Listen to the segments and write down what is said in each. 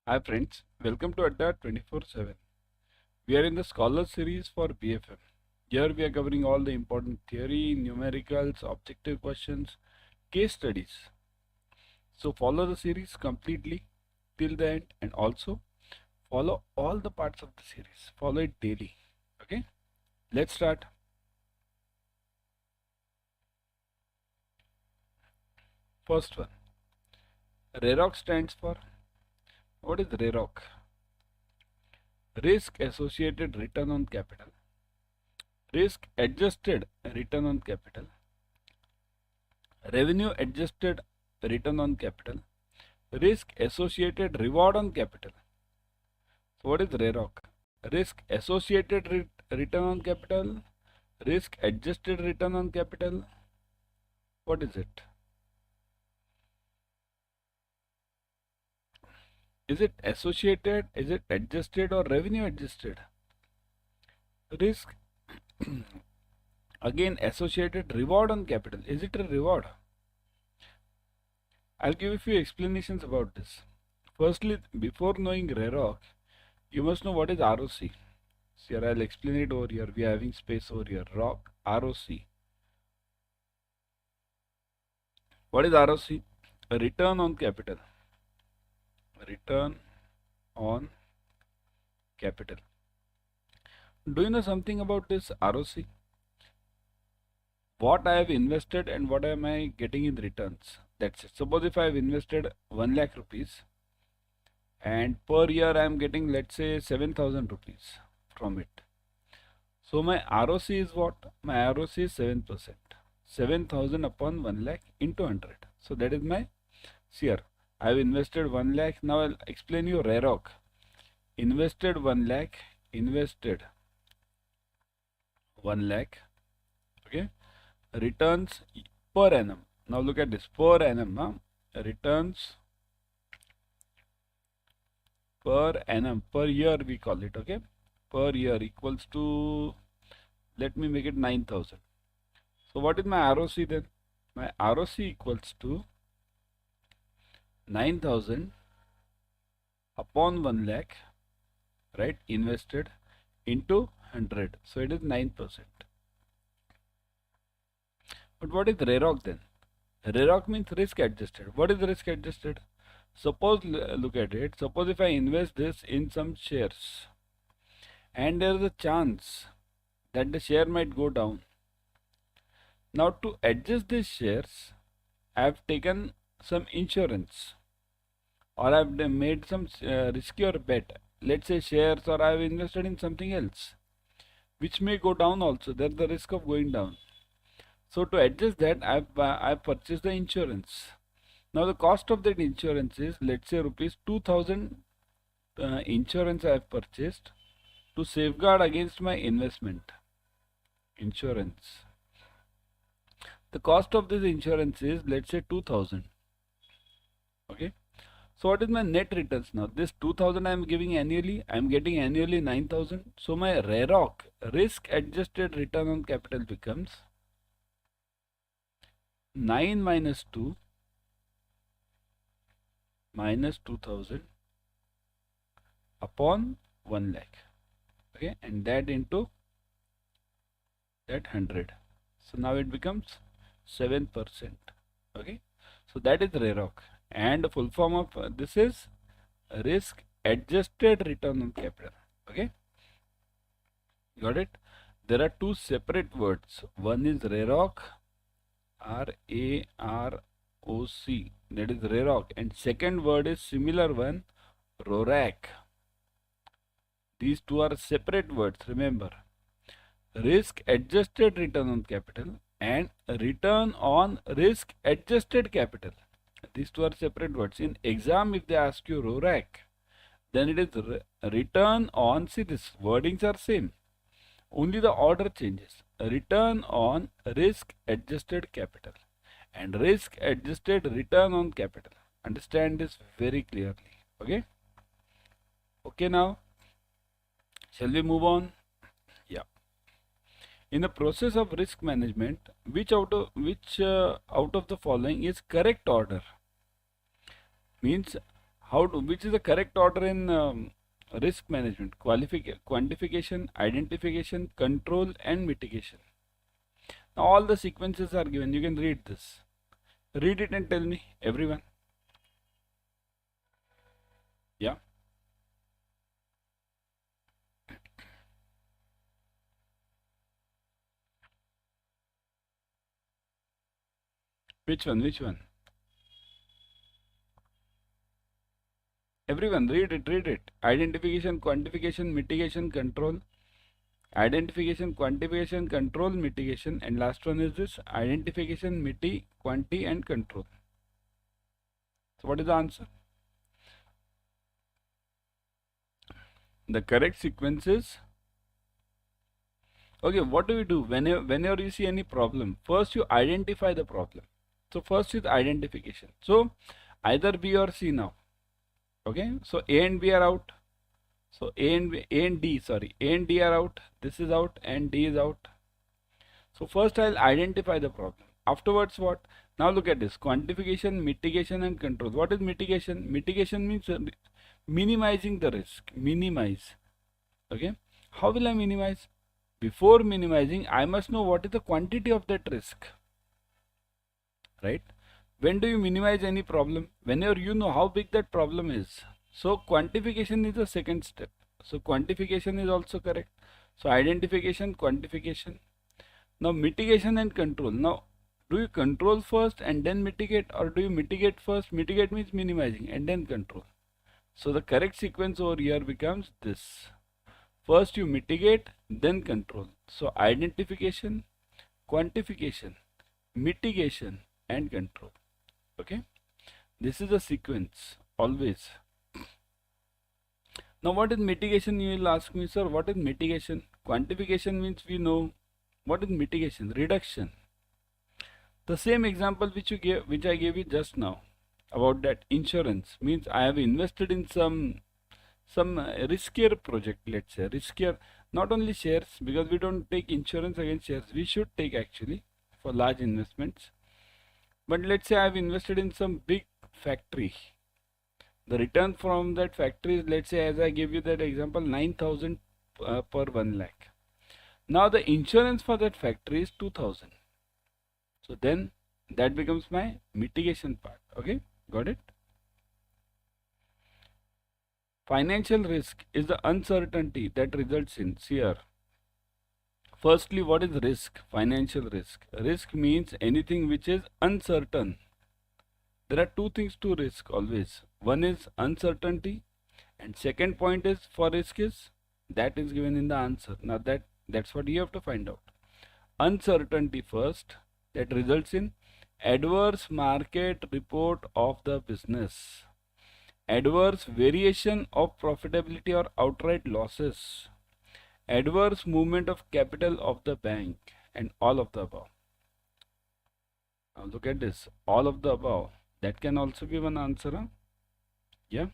Hi friends, welcome to Adda 24/7. We are in the Scholar series for BFM. Here we are covering all the important theory, numericals, objective questions, case studies. So follow the series completely till the end and also follow all the parts of the series. Follow it daily. Okay, let's start. First one, RAROC stands for, what is RAROC? Risk Associated Return on Capital. Risk Adjusted Return on Capital. Revenue Adjusted Return on Capital. Risk Associated Reward on Capital. So what is RAROC? Risk Associated Return on Capital. Risk Adjusted Return on Capital. What is it? Is it associated? Is it adjusted or revenue adjusted? Risk again associated reward on capital. Is it a reward? I'll give a few explanations about this. Firstly, before knowing RAROC, you must know what is ROC. Here I'll explain it over here. We are having space over here. ROC. What is ROC? A return on capital. Return on capital. Do you know something about this ROC? What I have invested and what am I getting in returns? That's it. Suppose if I have invested 1 lakh rupees and per year I am getting, let's say, 7,000 rupees from it. So my ROC is what? My ROC is 7%. 7,000 upon 1 lakh into 100. So that is my share. I have invested 1 lakh. Now I'll explain you RAROC. Invested 1 lakh. Invested 1 lakh. Okay. Returns per annum. Now look at this. Per annum. Returns per annum. Per year we call it. Okay. Per year equals to, let me make it 9,000. So what is my ROC then? My ROC equals to 9,000 upon 1 lakh, right, invested into 100. So it is 9%. But what is RAROC then? RAROC means risk adjusted. What is risk adjusted? Suppose, look at it. Suppose if I invest this in some shares and there is a chance that the share might go down. Now to adjust these shares, I have taken some insurance, or I have made some riskier bet, let's say shares, or I have invested in something else which may go down also. There is the risk of going down. So to adjust that, I have purchased the insurance. Now the cost of that insurance is, let's say, rupees 2,000 insurance I have purchased to safeguard against my investment. Insurance. The cost of this insurance is, let's say, 2,000. Okay. So what is my net returns now? This 2,000 I am giving annually. I am getting annually 9,000. So my RAROC, risk adjusted return on capital, becomes 9 minus 2 minus 2,000 upon 1 lakh. Okay. And that into that 100. So now it becomes 7%. Okay. So that is RAROC. And the full form of this is risk adjusted return on capital. Okay. Got it? There are two separate words. One is RAROC, RAROC. That is RAROC. And second word is similar one, RORAC. These two are separate words. Remember, risk adjusted return on capital and return on risk adjusted capital. These two are separate words. In exam, if they ask you RORAC, then it is return on, see, these wordings are same. Only the order changes. Return on risk adjusted capital and risk adjusted return on capital. Understand this very clearly. Okay. Okay, now shall we move on? Yeah. In the process of risk management, which out of the following is correct order? Means which is the correct order in risk management? Quantification, identification, control, and mitigation. Now all the sequences are given. You can read this. Read it and tell me, everyone. Yeah. Which one? Which one? Everyone, read it, read it. Identification, quantification, mitigation, control. Identification, quantification, control, mitigation. And last one is this: identification, quanti, and control. So what is the answer? The correct sequence is, okay, what do we do whenever you see any problem? First you identify the problem. So first is identification. So either B or C now. Okay, so A and B are out. So A and D are out. This is out and D is out. So first I'll identify the problem. Afterwards what? Now look at this: quantification, mitigation, and control. What is mitigation? Mitigation means minimizing the risk. Minimize. Okay. How will I minimize? Before minimizing, I must know what is the quantity of that risk. Right? When do you minimize any problem? Whenever you know how big that problem is. So quantification is the second step. So quantification is also correct. So identification, quantification. Now mitigation and control. Now do you control first and then mitigate, or do you mitigate first? Mitigate means minimizing and then control. So the correct sequence over here becomes this. First you mitigate, then control. So identification, quantification, mitigation, and control. Okay, this is a sequence always. Now what is mitigation? You will ask me, sir, what is mitigation? Quantification means we know. What is mitigation? Reduction. The same example which I gave you just now about that insurance means I have invested in some riskier project. Let's say riskier, not only shares, because we don't take insurance against shares. We should take actually for large investments. But let's say I have invested in some big factory. The return from that factory is, let's say, as I gave you that example, 9,000 per 1 lakh. Now the insurance for that factory is 2,000. So then that becomes my mitigation part. Okay, got it? Financial risk is the uncertainty that results in, here. Firstly, what is risk? Financial risk. Risk means anything which is uncertain. There are two things to risk always. One is uncertainty, and second point is for risk is, that is given in the answer. Now that's what you have to find out. Uncertainty first, that results in adverse market report of the business, adverse variation of profitability or outright losses, adverse movement of capital of the bank, and all of the above. Now look at this, all of the above. That can also be one answer. Huh? Yeah.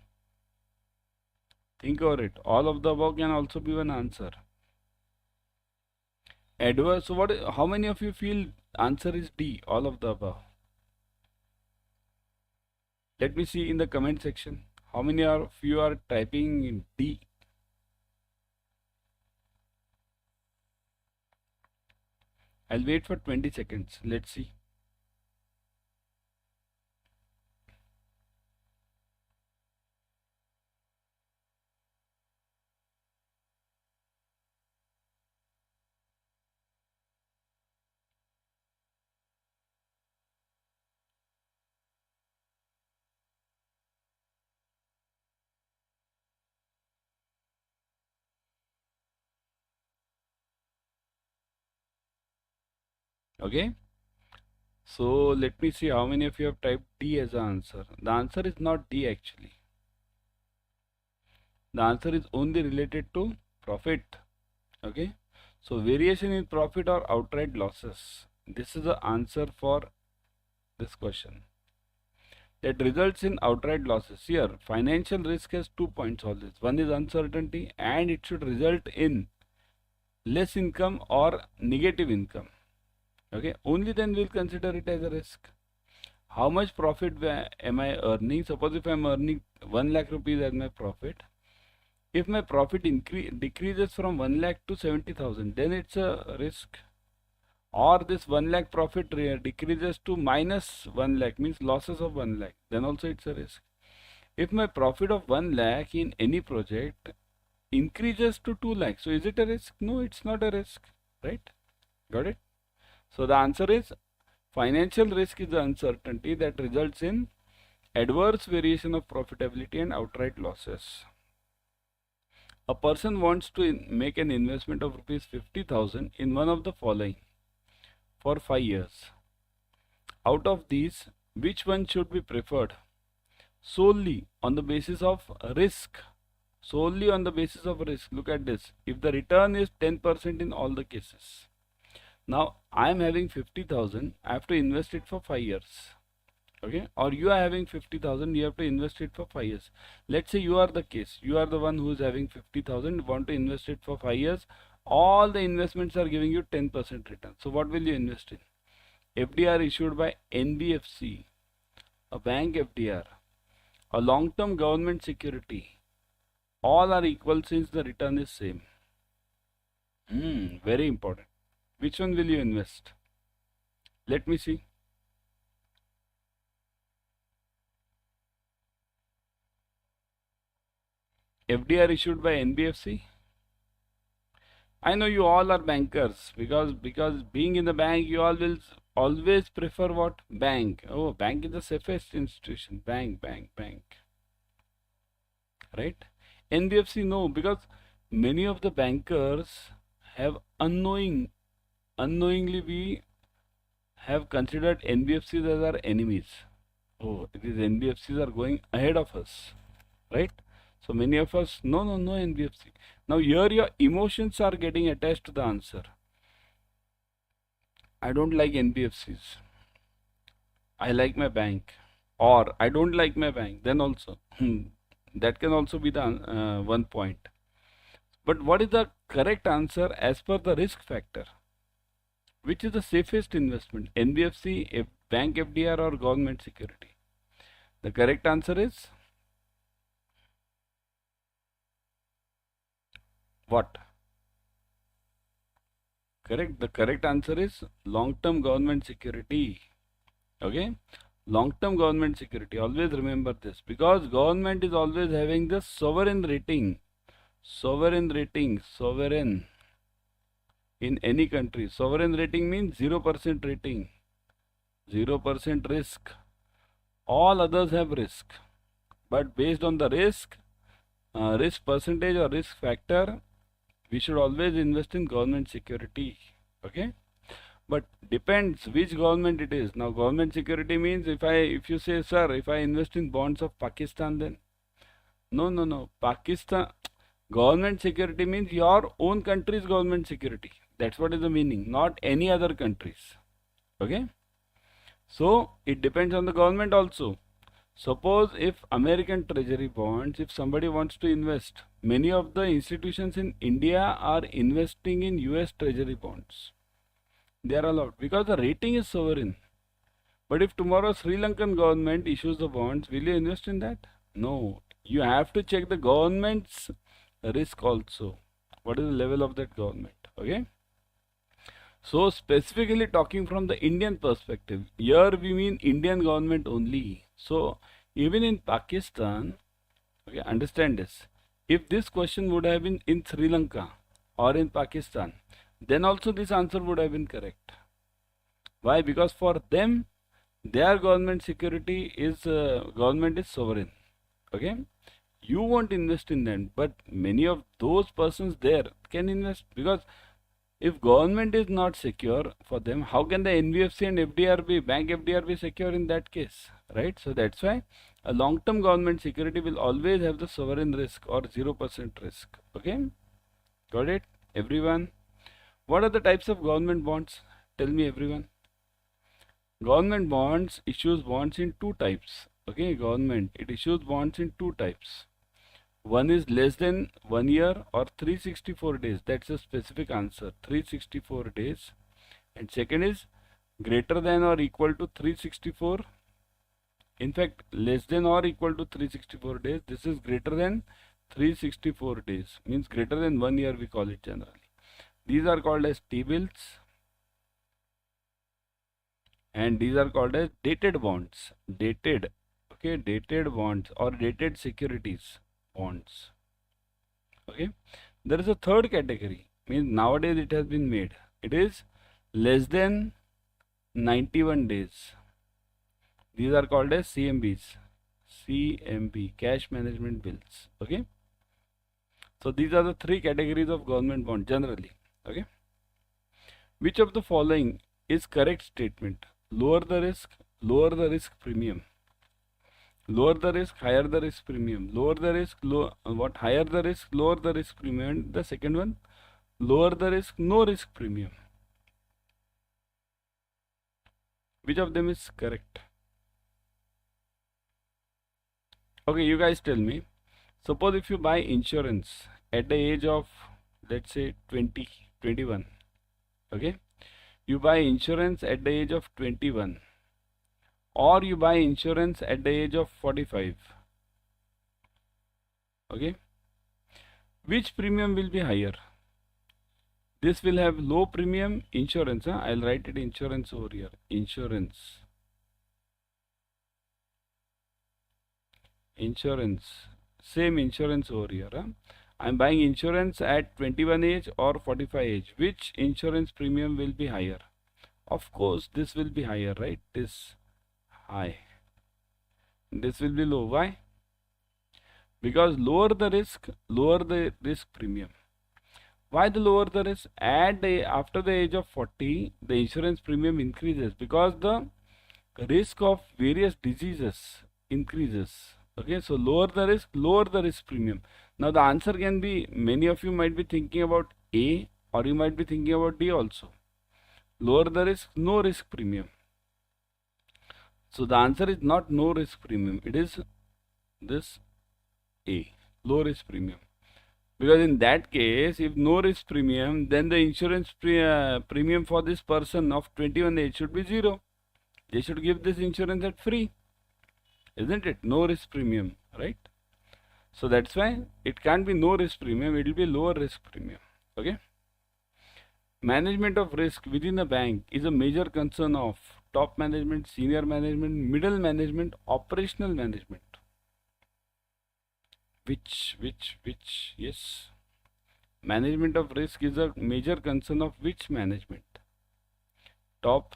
Think over it. All of the above can also be one answer. Adverse. So how many of you feel answer is D, all of the above? Let me see in the comment section. How many of you are typing in D? I'll wait for 20 seconds. Let's see. Okay. So let me see how many of you have typed D as an answer. The answer is not D actually. The answer is only related to profit. Okay. So variation in profit or outright losses. This is the answer for this question. That results in outright losses. Here, financial risk has 2 points always. One is uncertainty, and it should result in less income or negative income. Okay, only then we'll consider it as a risk. How much profit am I earning? Suppose if I am earning 1 lakh rupees as my profit, if my profit decreases from 1 lakh to 70,000, then it's a risk. Or this 1 lakh profit decreases to minus 1 lakh, means losses of 1 lakh, then also it's a risk. If my profit of 1 lakh in any project increases to 2 lakhs, so is it a risk? No, it's not a risk, right? Got it? So the answer is financial risk is the uncertainty that results in adverse variation of profitability and outright losses. A person wants to make an investment of rupees 50,000 in one of the following for 5 years. Out of these, which one should be preferred? Solely on the basis of risk. Solely on the basis of risk. Look at this. If the return is 10% in all the cases. Now, I am having 50,000. I have to invest it for 5 years. Okay, or you are having 50,000, you have to invest it for 5 years. Let's say you are the case, you are the one who is having 50,000, want to invest it for 5 years. All the investments are giving you 10% return. So what will you invest in? FDR issued by NBFC, a bank FDR, a long-term government security. All are equal since the return is same. Very important. Which one will you invest? Let me see. FDR issued by NBFC. I know you all are bankers because being in the bank, you all will always prefer what? Bank. Oh, bank is the safest institution. Bank. Right? NBFC, no, because many of the bankers have unknowingly we have considered NBFCs as our enemies. Oh, these NBFCs are going ahead of us, right? So many of us, no NBFC. Now here your emotions are getting attached to the answer. I don't like NBFCs. I like my bank. Or I don't like my bank. Then also, that can also be the one point. But what is the correct answer as per the risk factor? Which is the safest investment? NBFC, bank FDR or government security? The correct answer is what? Correct. The correct answer is long-term government security. Okay. Long-term government security. Always remember this, because government is always having the sovereign rating. Sovereign in any country. Sovereign rating means 0% rating. 0% risk. All others have risk. But based on the risk percentage or risk factor, we should always invest in government security. Okay, but depends which government it is. Now government security means if you say, sir, if I invest in bonds of Pakistan, then no, Pakistan government security means your own country's government security. That's what is the meaning, not any other countries. Okay, so it depends on the government also. Suppose if American treasury bonds, if somebody wants to invest, many of the institutions in India are investing in US treasury bonds. They are allowed because the rating is sovereign. But if tomorrow Sri Lankan government issues the bonds, will you invest in that? No. You have to check the government's risk also. What is the level of that government? Okay. So specifically talking from the Indian perspective, here we mean Indian government only. So even in Pakistan, okay, understand this. If this question would have been in Sri Lanka or in Pakistan, then also this answer would have been correct. Why? Because for them, their government security is government is sovereign. Okay, you won't invest in them, but many of those persons there can invest, because if government is not secure for them, how can the NBFC and FDR be, bank FDR be secure in that case, right? So that's why a long-term government security will always have the sovereign risk or 0% risk. Okay, got it, everyone? What are the types of government bonds? Tell me, everyone. Government bonds issues bonds in two types. Okay, government, it issues bonds in two types. One is less than 1 year or 364 days. That's a specific answer. 364 days. And second is greater than or equal to 364 In fact, less than or equal to 364 days. This is greater than 364 days. Means greater than 1 year we call it generally. These are called as T-bills. And these are called as dated bonds. Dated. Okay, dated bonds or dated securities bonds. Okay. There is a third category. Means nowadays it has been made. It is less than 91 days. These are called as CMBs. CMB, cash management bills. Okay. So these are the three categories of government bond generally. Okay. Which of the following is correct statement? Lower the risk premium. Lower the risk, higher the risk premium. Lower the risk, higher the risk, lower the risk premium. And the second one, lower the risk, no risk premium. Which of them is correct? Okay, you guys tell me. Suppose if you buy insurance at the age of, let's say 20, 21. Okay. You buy insurance at the age of 21. Or you buy insurance at the age of 45. Okay. Which premium will be higher? This will have low premium insurance. I'll write it insurance over here. Insurance. Same insurance over here. I'm buying insurance at 21 age or 45 age. Which insurance premium will be higher? Of course, this will be higher, right? This high. This will be low. Why? Because lower the risk premium. Why the lower the risk? After the age of 40, the insurance premium increases because the risk of various diseases increases. Okay, so lower the risk premium. Now the answer can be, many of you might be thinking about A or you might be thinking about D also. Lower the risk, no risk premium. So the answer is not no risk premium, it is this A, low risk premium. Because in that case, if no risk premium, then the insurance premium for this person of 21 age should be 0. They should give this insurance at free. Isn't it? No risk premium, right? So that's why it can't be no risk premium, it will be lower risk premium. Okay. Management of risk within a bank is a major concern of top management, senior management, middle management, operational management. Which, yes. Management of risk is a major concern of which management? Top,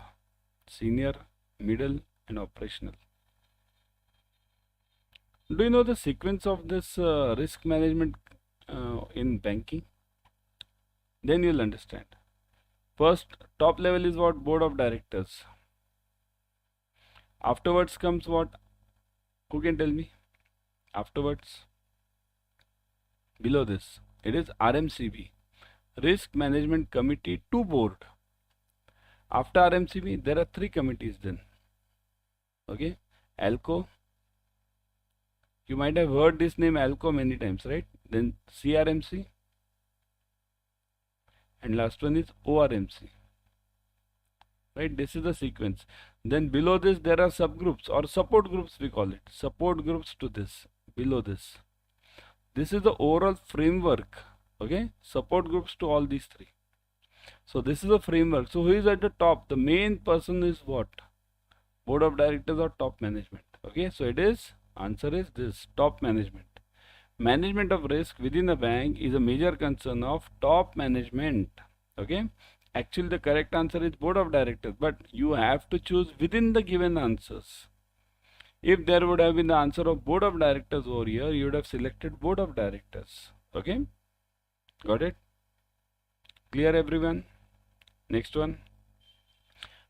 senior, middle, and operational. Do you know the sequence of this risk management in banking? Then you'll understand. First, top level is what? Board of directors. Afterwards comes what? Who can tell me? Afterwards, below this, it is RMCB, Risk Management Committee to Board. After RMCB, there are 3 committees then. Okay, ALCO. You might have heard this name ALCO many times, right? Then CRMC. And last one is ORMC. Right, this is the sequence. Then below this there are subgroups or support groups we call it. Support groups to this, below this. This is the overall framework. Okay, support groups to all these 3. So this is the framework. So who is at the top? The main person is what? Board of directors or top management. Okay, so it is, answer is this, top management. Management of risk within a bank is a major concern of top management. Okay, actually the correct answer is board of directors, but you have to choose within the given answers. If there would have been the answer of board of directors over here, you would have selected board of directors. Okay, got it? Clear everyone? Next one.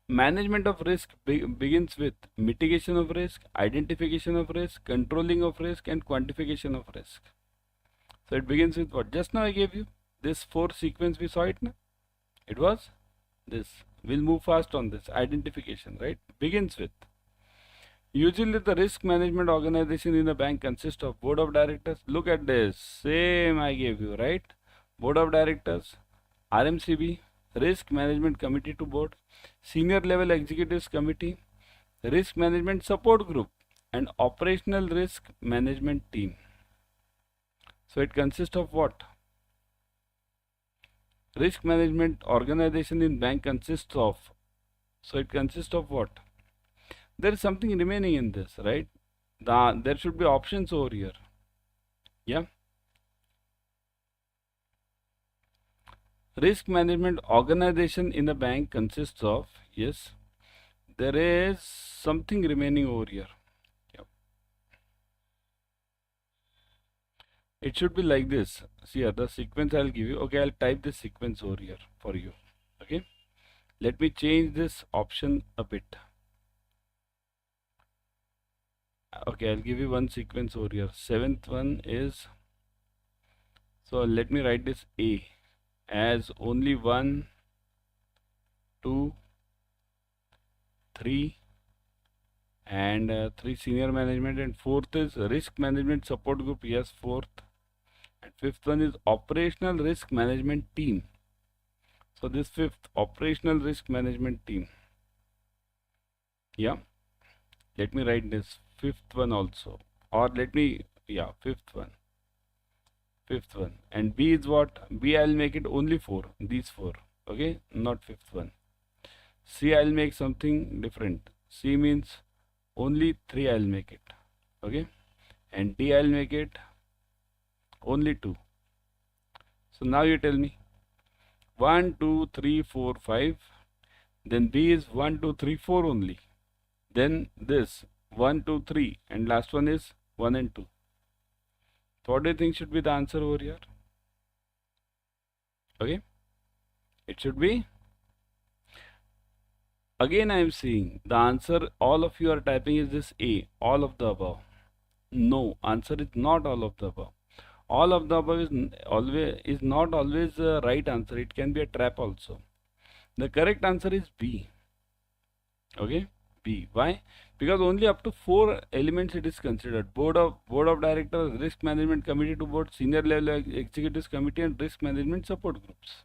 Management of risk begins with mitigation of risk, identification of risk, controlling of risk, and quantification of risk. So it begins with what? Just now I gave you this 4 sequence, we saw it now. It was this. We'll move fast on this. Identification, right? Begins with. Usually the risk management organization in the bank consists of board of directors. Look at this. Same I gave you, right? Board of directors, RMCB, Risk Management Committee to Board, Senior Level Executives Committee, Risk Management Support Group. and operational risk management team. So it consists of what? Risk management organization in bank consists of. So it consists of what? There is something remaining in this, right? There should be options over here. Yeah. Risk management organization in the bank consists of, yes, there is something remaining over here. Yep. It should be like this. See here, the sequence I'll give you. Okay, I'll type this sequence over here for you. Okay. Let me change this option a bit. Okay, I'll give you one sequence over here. Seventh one is, so let me write this A as only 1, 2, 3 and 3 senior management, and fourth is risk management support group. Yes, fourth. And fifth one is operational risk management team. So this fifth, operational risk management team. Yeah, let me write this fifth one also, or let me, yeah, fifth one. And B is what? B I'll make it only 4, these 4. Okay, not fifth one. C I'll make something different. C means only 3 I'll make it. Okay, and D I'll make it only 2. So now you tell me 1, 2, 3, 4, 5. Then B is 1, 2, 3, 4 only. Then this 1, 2, 3, and last one is 1 and 2. So what do you think should be the answer over here? Okay, it should be, again I am seeing the answer all of you are typing is this A, all of the above. No, answer is not all of the above. All of the above is not always the right answer. It can be a trap also. The correct answer is B. Okay, B. Why? Because only up to 4 elements it is considered: board of directors, risk management committee to board, senior level executives committee, and risk management support groups.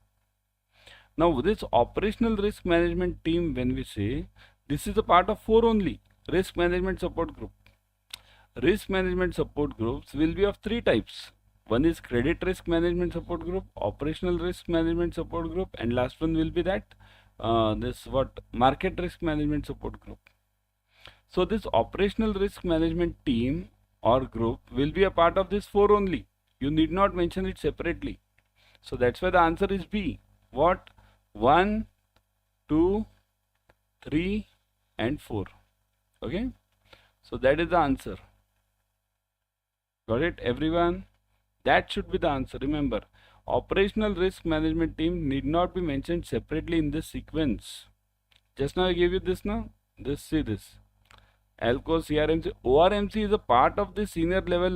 Now this operational risk management team, when we say, this is a part of 4 only. Risk management support group. Risk management support groups will be of 3 types. One is credit risk management support group, operational risk management support group, and last one will be that market risk management support group. So this operational risk management team or group will be a part of this 4 only. You need not mention it separately. So that's why the answer is B. What? 1, 2, 3 and 4. Okay, so that is the answer. Got it, everyone? That should be the answer. Remember, operational risk management team need not be mentioned separately in this sequence. Just now I gave you this now. See this. ALCO, CRMC, ORMC is a part of the senior level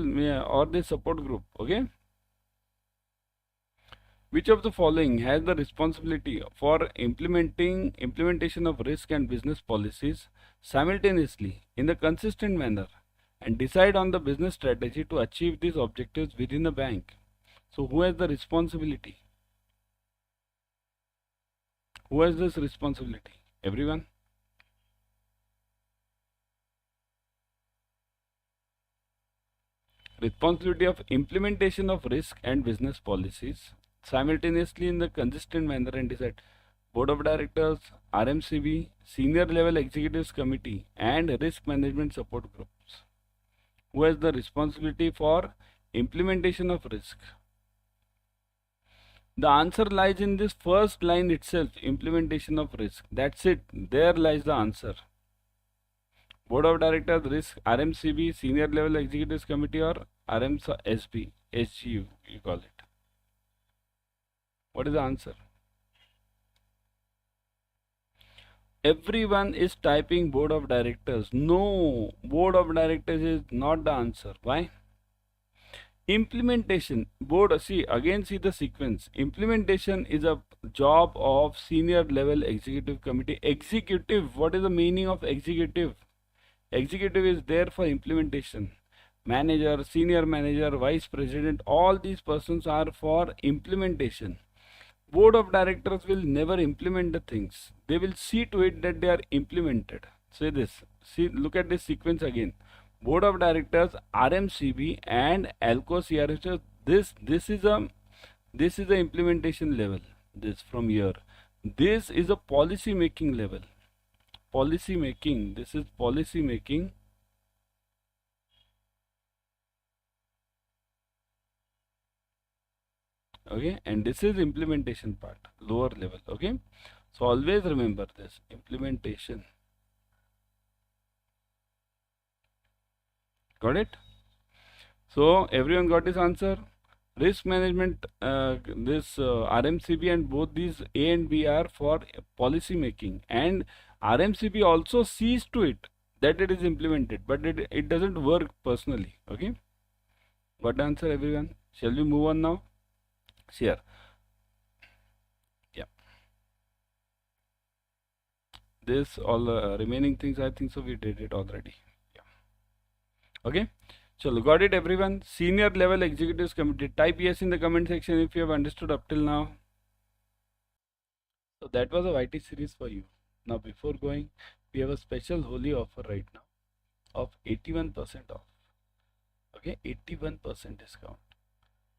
or the support group. Okay. Which of the following has the responsibility for implementation of risk and business policies simultaneously in a consistent manner, and decide on the business strategy to achieve these objectives within the bank? So who has the responsibility? Who has this responsibility? Everyone? Responsibility of implementation of risk and business policies simultaneously in the consistent manner and decide. Board of Directors, RMCB, Senior Level Executives Committee, and Risk Management Support Groups. Who has the responsibility for implementation of risk? The answer lies in this first line itself, implementation of risk. That's it. There lies the answer. Board of Directors, Risk, RMCB, Senior Level Executives Committee, or RMSB, SGU, you call it. What is the answer? Everyone is typing Board of Directors. No, Board of Directors is not the answer. Why? Implementation, see the sequence. Implementation is a job of Senior Level Executive Committee. Executive, what is the meaning of executive? Executive is there for implementation. Manager, senior manager, vice president, all these persons are for implementation. Board of Directors will never implement the things. They will see to it that they are implemented. Say this. See, look at this sequence again. Board of Directors, RMCB and ALCO CRH. This is the implementation level. This from here. This is a policy making level. Policy making. This is policy making. Okay, and this is implementation part, lower level. Okay, so always remember this implementation. Got it? So everyone got his answer. Risk management, RMCB and both these A and B are for policy making, and RMCB also sees to it that it is implemented, but it doesn't work personally. Okay, got the answer, everyone? Shall we move on now? Sure. Yeah. This all remaining things, I think so we did it already. Yeah. Okay. So got it, everyone? Senior level executives committee. Type yes in the comment section if you have understood up till now. So that was a YT series for you. Now before going, we have a special Holi offer right now of 81% off. Okay, 81% discount.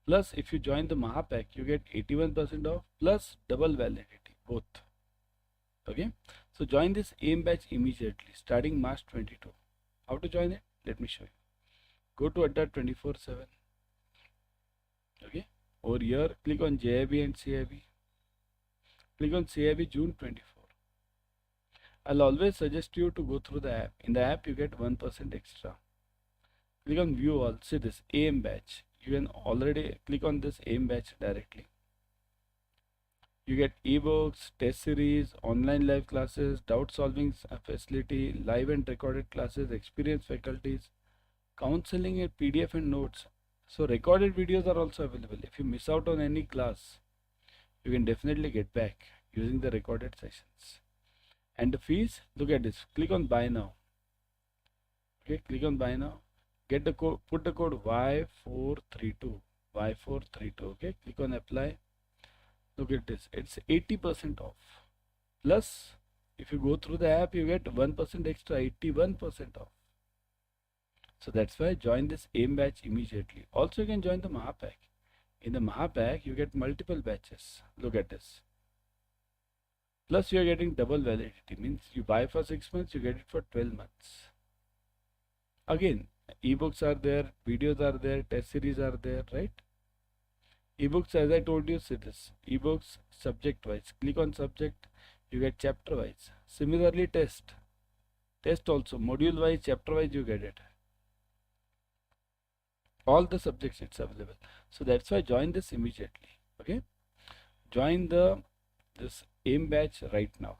Plus, if you join the Mahapack, you get 81% off plus double validity, both. Okay, so join this AIM batch immediately starting March 22. How to join it? Let me show you. Go to Adda 24/7. Okay, over here, click on JIB and CIB. Click on CIB June 24. I'll always suggest you to go through the app. In the app, you get 1% extra. Click on View All. See this AIM batch. You can already click on this AIM batch directly. You get ebooks, test series, online live classes, doubt solving facility, live and recorded classes, experienced faculties, counseling and PDF and notes. So recorded videos are also available. If you miss out on any class, you can definitely get back using the recorded sessions. And the fees, look at this. Click on buy now. Okay, click on buy now. Get the code, put the code Y432. Y432. Okay, click on apply. Look at this. It's 80% off. Plus, if you go through the app, you get 1% extra, 81% off. So that's why join this AIM batch immediately. Also, you can join the Mahapack. In the Mahapack, you get multiple batches. Look at this. Plus, you are getting double validity. Means you buy for 6 months, you get it for 12 months. Again, ebooks are there, videos are there, test series are there, right? Ebooks, as I told you, see this. Ebooks subject wise. Click on subject, you get chapter wise. Similarly, test. Test also, module wise, chapter wise, you get it. All the subjects it's available. So that's why join this immediately. Okay, join this AIM batch right now.